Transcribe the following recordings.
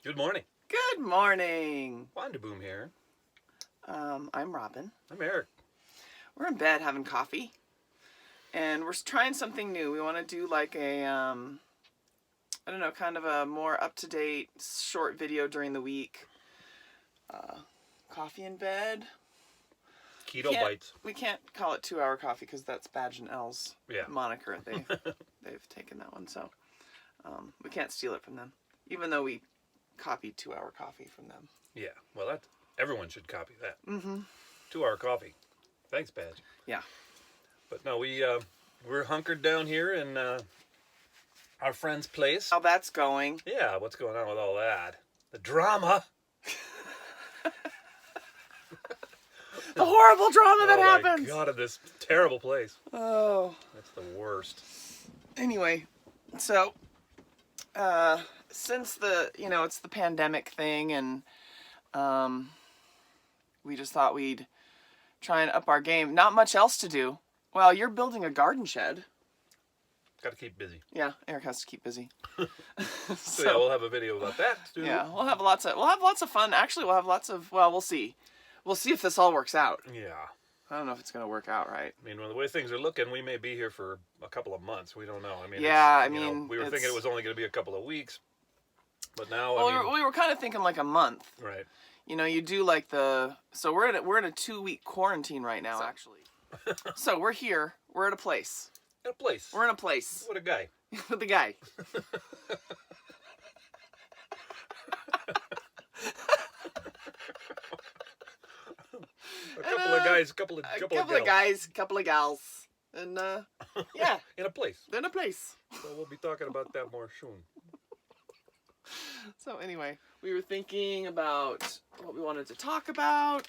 Good morning. Good morning. Wanda Boom here. I'm Robin. I'm Eric. We're in bed having coffee, and we're trying something new. We want to do like a, I don't know, kind of a more up-to-date short video during the week. Coffee in bed. Keto bites. We can't call it 2-hour coffee because that's Badge and L's moniker. They've taken that one, so we can't steal it from them, even though we copied 2-hour coffee from them. Yeah, well, everyone should copy that. Mm-hmm. 2-hour coffee. Thanks, Badge. Yeah. But no, we're hunkered down here in our friend's place. How that's going. Yeah, what's going on with all that? The drama. The horrible drama that happens. Oh my God, in this terrible place. Oh. That's the worst. Anyway, so since it's the pandemic thing, and we just thought we'd try and up our game. Not much else to do. Well, you're building a garden shed. Got to keep busy. Yeah, Eric has to keep busy. So yeah, we'll have a video about that too. Yeah, we'll have lots of fun. Actually, we'll have lots of. Well, we'll see. We'll see if this all works out. Yeah. I don't know if it's gonna work out right. I mean, the way things are looking, we may be here for a couple of months. We don't know. I mean, yeah, we were thinking it was only going to be a couple of weeks, but now we were kind of thinking like a month. Right. You know, you do like so we're in a 2-week quarantine right now, actually. So we're here. We're at a place. At a place. We're in a place. What a guy. With the guy. A couple of guys, couple of guys, couple of gals, and yeah, in a place. In a place. So we'll be talking about that more soon. So anyway, we were thinking about what we wanted to talk about.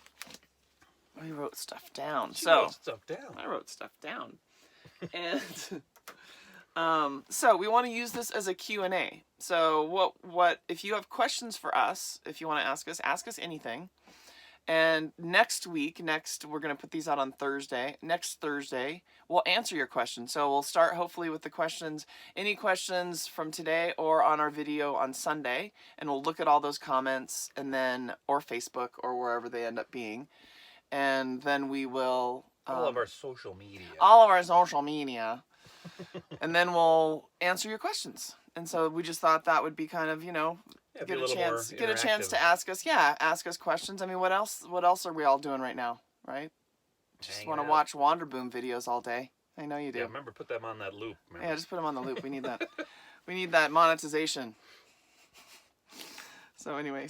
We wrote stuff down. Wrote stuff down. I wrote stuff down, and so we want to use this as a Q&A. So what if you have questions for us? If you want to ask us anything. And next we're going to put these out on Thursday. Next Thursday, we'll answer your questions. So we'll start hopefully with the questions, any questions from today or on our video on Sunday. And we'll look at all those comments or Facebook or wherever they end up being. And then we will... all of our social media. And then we'll answer your questions. And so we just thought that would be kind of, get a chance to ask us questions. I mean, what else are we all doing right now, right? Just want to watch Wander Boom videos all day. I know you do. Yeah, remember, put them on that loop. Remember? Yeah, just put them on the loop. We need that. We need that monetization. So anyway,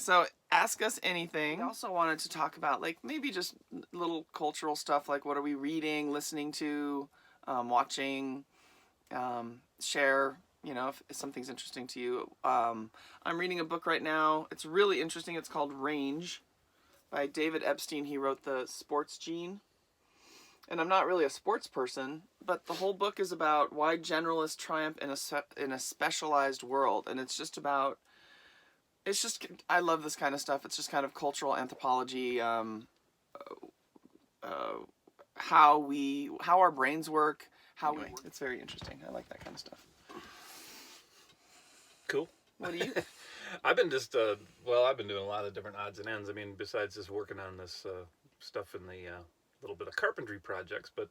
ask us anything. We also wanted to talk about maybe just little cultural stuff, like what are we reading, listening to, watching, share. If something's interesting to you. I'm reading a book right now. It's really interesting. It's called Range by David Epstein. He wrote the Sports Gene. And I'm not really a sports person, but the whole book is about why generalists triumph in a specialized world. And I love this kind of stuff. It's just kind of cultural anthropology, how our brains work. It's very interesting. I like that kind of stuff. Cool. What do you? I've been I've been doing a lot of different odds and ends. I mean, besides just working on this stuff in the little bit of carpentry projects, but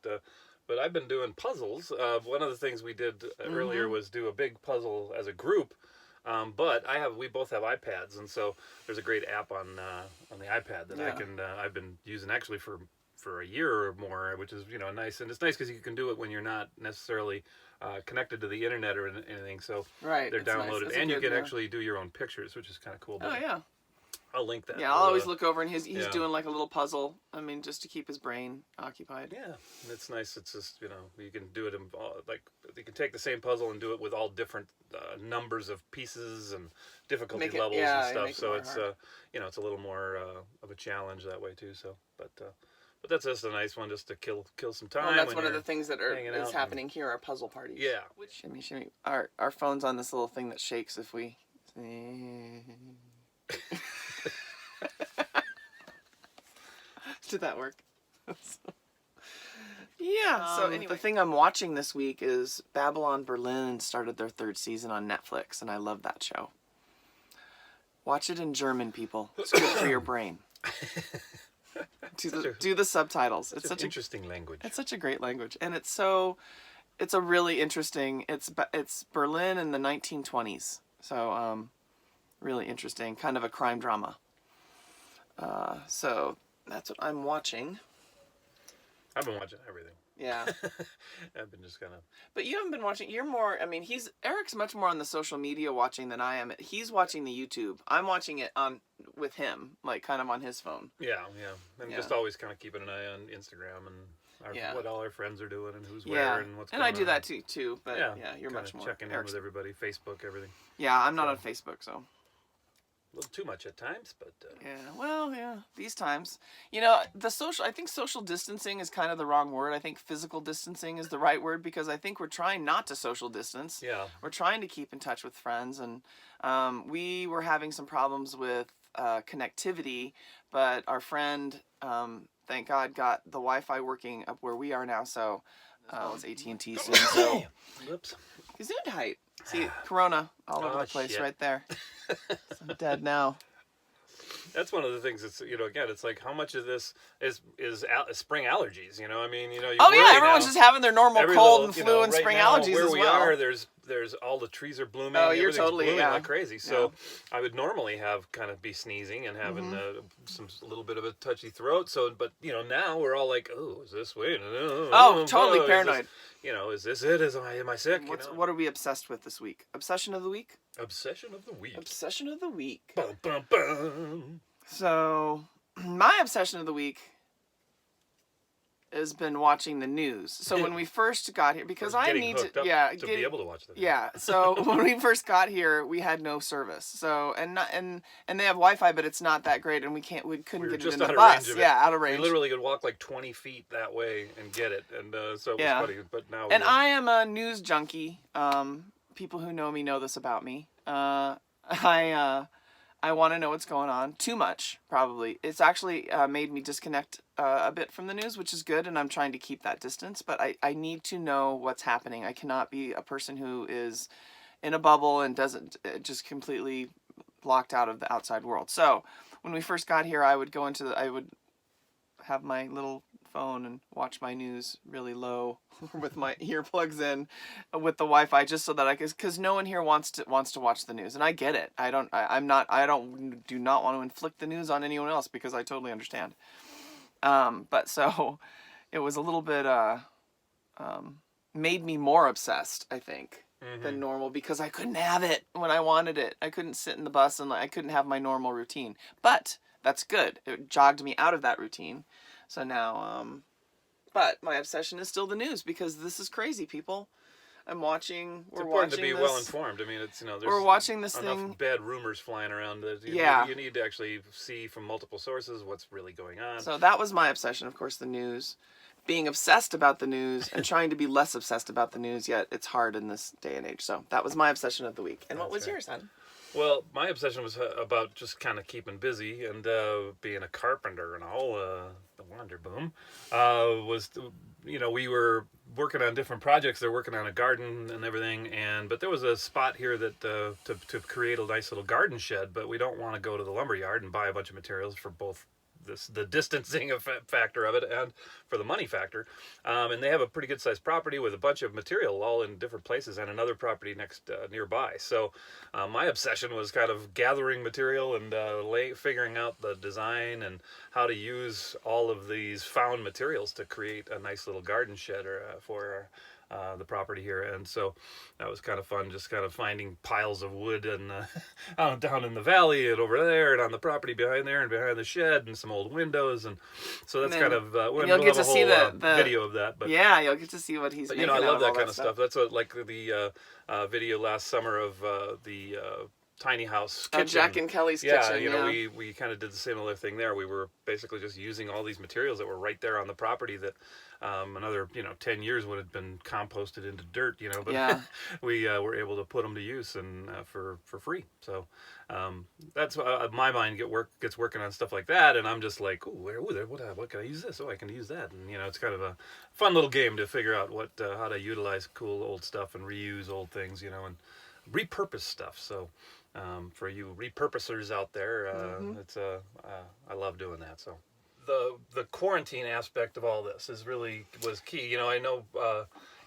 I've been doing puzzles. One of the things we did earlier was do a big puzzle as a group. But we both have iPads, and so there's a great app on the iPad that I've been using actually for a year or more, which is nice, and it's nice because you can do it when you're not necessarily connected to the internet or anything. So they're downloaded, nice. And you can actually do your own pictures, which is kind of cool. Oh yeah. I'll link that. Yeah, I'll always look over, and he's doing like a little puzzle. I mean, just to keep his brain occupied. Yeah, and it's nice. It's just you can do it in you can take the same puzzle and do it with all different numbers of pieces and difficulty levels and stuff. So it's it's a little more of a challenge that way too. So, but that's just a nice one just to kill some time. Well, that's one of the things that is happening here. Our puzzle parties. Yeah. Shimmy. Our phone's on this little thing that shakes if we. Did that work? Yeah. So anyway, the thing I'm watching this week is Babylon Berlin started their 3rd season on Netflix, and I love that show. Watch it in German, people. It's good for your brain. Do the subtitles. It's such an interesting language. It's such a great language, and it's a really interesting. It's Berlin in the 1920s, so really interesting, kind of a crime drama. So that's what I'm watching. I've been watching everything. Yeah. I've been just kind of. But you haven't been watching. You're more. I mean, Eric's much more on the social media watching than I am. He's watching the YouTube. I'm watching it with him, like kind of on his phone. Yeah. And just always kind of keeping an eye on Instagram and what all our friends are doing and who's where and what's going on. And I do that too. But you're much more checking in with everybody, Facebook, everything. Yeah, I'm not on Facebook, so. A little too much at times, but these times, I think social distancing is kind of the wrong word. I think physical distancing is the right word, because I think we're trying not to social distance. We're trying to keep in touch with friends, and we were having some problems with connectivity, but our friend, thank God, got the Wi-Fi working up where we are now, so it's AT&T soon, so whoops. Gesundheit. See, Corona all over the place right there. I'm dead now. That's one of the things. It's again, it's like how much of this is spring allergies. I mean, everyone's just having their normal cold and flu and right spring now, allergies where as we well. are, there's all the trees are blooming. Oh, you're totally blooming like crazy. So I would normally be sneezing and having a little bit of a touchy throat. So, but now we're all like, oh, is this weird? Totally paranoid. Is this it? Am I sick? What are we obsessed with this week? Obsession of the week? Obsession of the week. Obsession of the week. Bum, bum, bum. So, my obsession of the week has been watching the news. So when we first got here, because I need to, be able to watch the news. Yeah. So when we first got here, we had no service. So and they have Wi-Fi, but it's not that great, and we couldn't get it in the bus. Out of range. We literally could walk like 20 feet that way and get it, and so it was funny. But now. And I am a news junkie. People who know me know this about me. I want to know what's going on. Too much, probably. It's actually made me disconnect a bit from the news, which is good, and I'm trying to keep that distance. But I need to know what's happening. I cannot be a person who is in a bubble and doesn't just completely locked out of the outside world. So when we first got here, I would have my little phone and watch my news really low with my earplugs in with the Wi-Fi, just so that because no one here wants to watch the news, and I get it. I do not want to inflict the news on anyone else, because I totally understand. But so it was a little bit made me more obsessed, I think, than normal, because I couldn't have it when I wanted it. I couldn't sit in the bus, and I couldn't have my normal routine. But that's good. It jogged me out of that routine. So now, but my obsession is still the news, because this is crazy, people. We're watching to be well informed. I mean, there's we're watching this enough bad rumors flying around that you need to actually see from multiple sources what's really going on. So that was my obsession, of course, the news. Being obsessed about the news and trying to be less obsessed about the news, yet it's hard in this day and age. So that was my obsession of the week. And what was yours, hon? Well, my obsession was about just kind of keeping busy and being a carpenter and all. The Wonder Boom we were working on different projects. They're working on a garden and everything, but there was a spot here that to create a nice little garden shed. But we don't want to go to the lumber yard and buy a bunch of materials for both the distancing factor of it and for the money factor. And they have a pretty good sized property with a bunch of material all in different places, and another property next nearby. So my obsession was kind of gathering material and figuring out the design and how to use all of these found materials to create a nice little garden shed for the property here. And so that was kind of fun, just kind of finding piles of wood and down in the valley and over there and on the property behind there and behind the shed and some old windows. And so that's kind of you'll get to see the video of that. But you'll get to see what he's making. I love that kind of stuff. That's like the video last summer of the tiny house kitchen. Jack and Kelly's kitchen. We kind of did the same other thing there. We were basically just using all these materials that were right there on the property that another 10 years would have been composted into dirt, but we were able to put them to use and for free. So that's my mind gets working on stuff like that, and I'm just like, what can I use this? Oh, I can use that. And it's kind of a fun little game to figure out how to utilize cool old stuff and reuse old things, and repurpose stuff. So for you repurposers out there, it's I love doing that. So the quarantine aspect of all this was key. You know, I know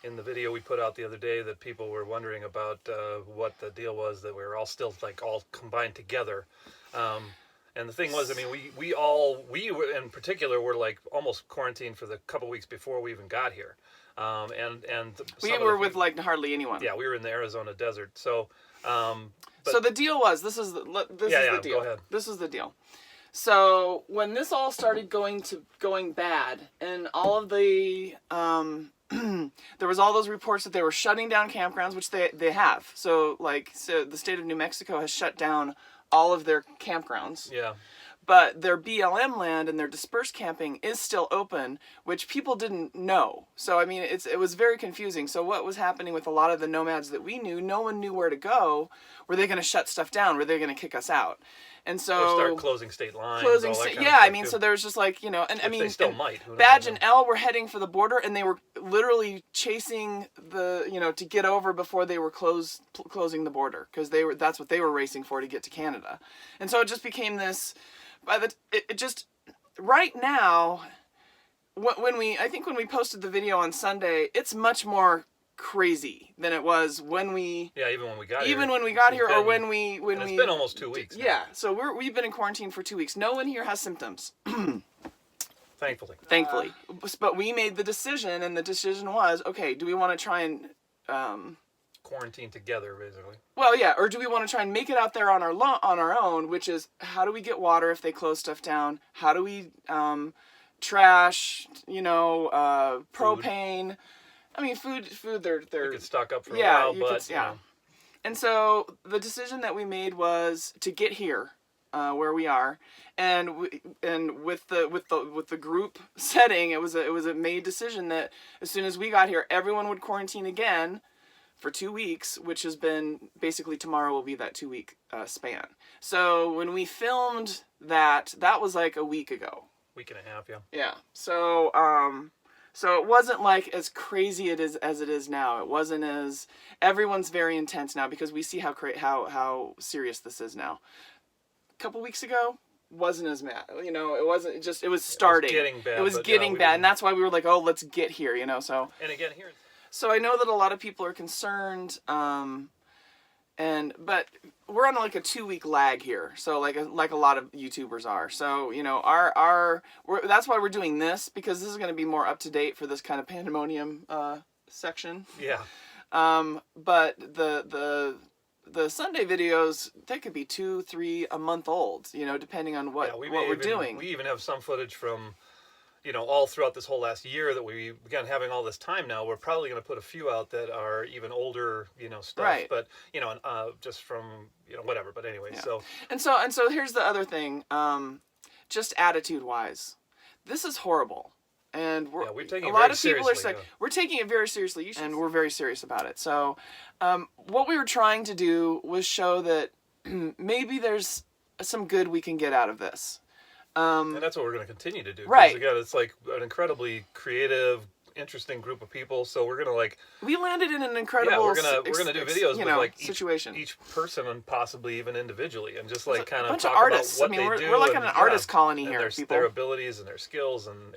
in the video we put out the other day that people were wondering about what the deal was, that we were all still like all combined together. And the thing was, I mean, we were, in particular, were like almost quarantined for the couple weeks before we even got here. And we were with like hardly anyone. Yeah, we were in the Arizona desert. So so the deal was, this is the deal. Go ahead. This is the deal. So when this all started going bad, and all of the there was all those reports that they were shutting down campgrounds, which they have. So the state of New Mexico has shut down all of their campgrounds. Yeah. But their BLM land and their dispersed camping is still open, which people didn't know. So, I mean, it was very confusing. So what was happening with a lot of the nomads that we knew, no one knew where to go. Were they going to shut stuff down? Were they going to kick us out? And so... Or start closing state lines. I mean, so there was just like, you know... And I mean, they still might. Badge and Elle were heading for the border, and they were literally chasing to get over before they were closing the border. Because that's what they were racing for, to get to Canada. And so it just became this... right now, when we posted the video on Sunday, it's much more crazy than it was when we... Yeah, even when we got here. Or it's been almost 2 weeks now. Yeah, so we've been in quarantine for 2 weeks. No one here has symptoms. Thankfully. But we made the decision, and the decision was, okay, do we want to try and... quarantine together, basically. Well, yeah, or do we want to try and make it out there on our own, which is, how do we get water if they close stuff down? How do we trash, propane? I mean, food. They're you could stock up for a while, but yeah. And so the decision that we made was to get here, where we are, and with the group setting, it was a made decision that as soon as we got here, everyone would quarantine again for 2 weeks, which has been basically tomorrow will be that 2 week span. So when we filmed that was like a week ago. Week and a half, yeah. Yeah. So so it wasn't like as crazy as it is now. It wasn't as... Everyone's very intense now because we see how serious this is now. A couple weeks ago, wasn't as mad. It wasn't just... It was starting. It was getting bad. And that's why we were like, oh, let's get here, so... And again, here... So I know that a lot of people are concerned, but we're on like a 2 week lag here. So like a lot of YouTubers are. So that's why we're doing this, because this is going to be more up to date for this kind of pandemonium section. Yeah. But the Sunday videos, they could be 2-3 a month old. Depending on what we're doing. We even have some footage from... all throughout this whole last year that we began having all this time now. We're probably going to put a few out that are even older, stuff. Right. But, just from, whatever. But anyway, yeah. so... And so here's the other thing. Just attitude-wise. This is horrible. And we're taking a lot of people are saying... We're taking it very seriously. And we're very serious about it. So what we were trying to do was show that maybe there's some good we can get out of this. And that's what we're going to continue to do. Right. Again, it's like an incredibly creative, interesting group of people. So we're going to we landed in an incredible... Yeah, we're gonna do videos with situation. Each person and possibly even individually, and just like kind of bunch talk of artists. about what they do. We're like an artist colony and here. Their abilities and their skills, and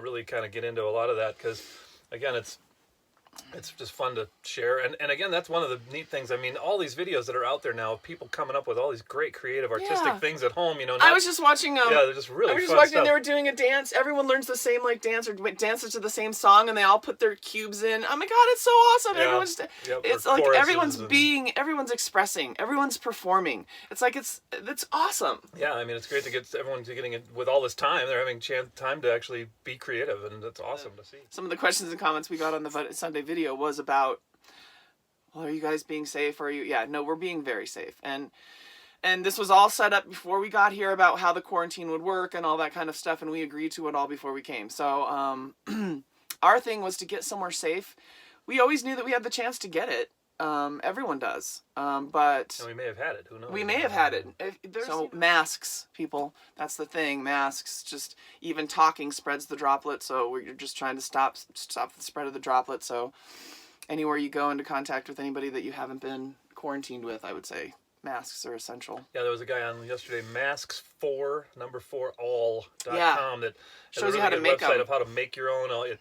really kind of get into a lot of that, because again, it's just fun to share. And again, that's one of the neat things. I mean, all these videos that are out there now, people coming up with all these great creative artistic things at home, I was just watching they're just really I was just fun watching stuff. They were doing a dance. Everyone learns the same dance or dances to the same song, and they all put their cubes in. Oh my god, it's so awesome. Yeah. Everyone's it's like everyone's expressing, everyone's performing. It's like it's awesome. Yeah, I mean, it's great to get everyone getting it with all this time. They're having time to actually be creative, and it's awesome to see. Some of the questions and comments we got on the Sunday video was about, well, are you guys being safe? Or are you? Yeah, no, we're being very safe. And this was all set up before we got here about how the quarantine would work and all that kind of stuff, and we agreed to it all before we came. So our thing was to get somewhere safe. We always knew that we had the chance to get it. Everyone does. But... And we may have had it. Who knows? We may have had it. So masks, people. That's the thing. Masks. Just even talking spreads the droplet. So we're just trying to stop the spread of the droplet. So... Anywhere you go into contact with anybody that you haven't been quarantined with, I would say, masks are essential. Yeah, there was a guy on yesterday, masks4, all.com, Yeah. that Shows you how to make website them. of how to make your own. It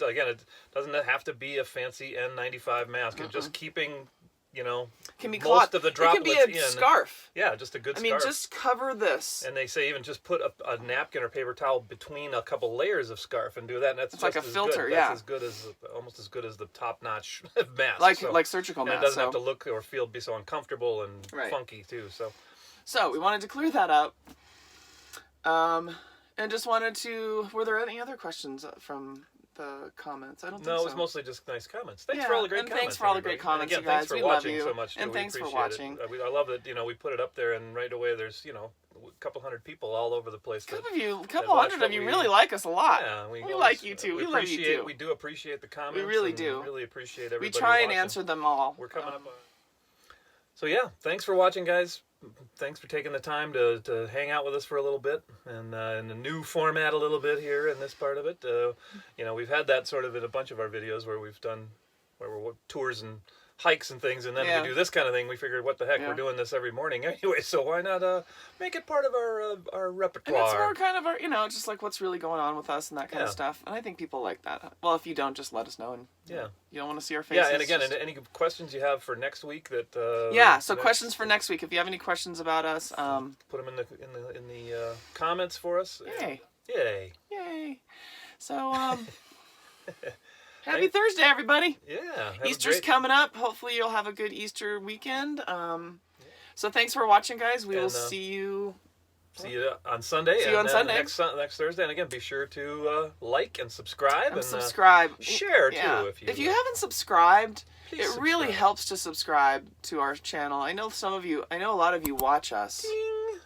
doesn't have to be a fancy N95 mask. It's just keeping, Can be most cloth. of the It droplets can be a in. scarf. Yeah, just a good I scarf. mean, just cover this. And they say even just put a napkin or paper towel between a couple layers of scarf and do that. And that's It's just like a as filter, good. yeah. That's as good as, almost as good as the top-notch mask. Like surgical and masks. it doesn't have to look or be so uncomfortable and funky too. So we wanted to clear that up. And just wanted to. Were there any other questions from the comments? I don't think so. No, it was mostly just nice comments. Thanks for all the great comments. Thanks for all the great comments, and again, you guys. thanks for We watching love you. so much. And we thanks for appreciate watching. It. I love that we put it up there, and right away there's a couple hundred people all over the place. A couple hundred of you really like us a lot. Yeah, we like you too. We love you too. We do appreciate the comments. We really do. Really appreciate everybody. We try and watching. answer them all. We're coming up on. So yeah, thanks for watching, guys. Thanks for taking the time to hang out with us for a little bit, and in a new format a little bit here in this part of it. We've had that sort of in a bunch of our videos where we're tours and hikes and things, and then we do this kind of thing. We figured, what the heck, we're doing this every morning anyway, so why not make it part of our repertoire? And it's more kind of our, just like what's really going on with us and that kind of stuff. And I think people like that. Well, if you don't, just let us know. And you don't want to see our faces. Yeah, and again, any questions you have for next week that. Questions for next week. If you have any questions about us, put them in the comments for us. Yay! Yay! So happy Thursday, everybody. Yeah. Easter's coming up. Hopefully you'll have a good Easter weekend. So thanks for watching, guys. We will see you. See you on Sunday. See you on Sunday. Next Thursday. And again, be sure to like and subscribe. And subscribe. Share, too, if you haven't subscribed, please it subscribe. really helps to subscribe to our channel. I know a lot of you watch us. Ding!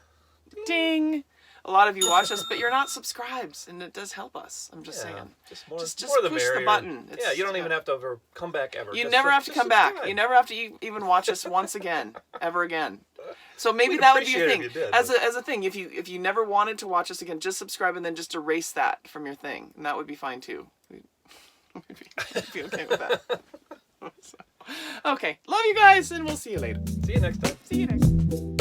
Ding! A lot of you watch us, but you're not subscribed, and it does help us. I'm just saying. Just more push the button. You don't even have to come back ever. You never have to come back. You never have to even watch us once again, ever again. So maybe that would be a thing. As a thing, if you never wanted to watch us again, just subscribe and then just erase that from your thing, and that would be fine too. We'd be okay with that. Okay, love you guys, and we'll see you later. See you next time. See you next time.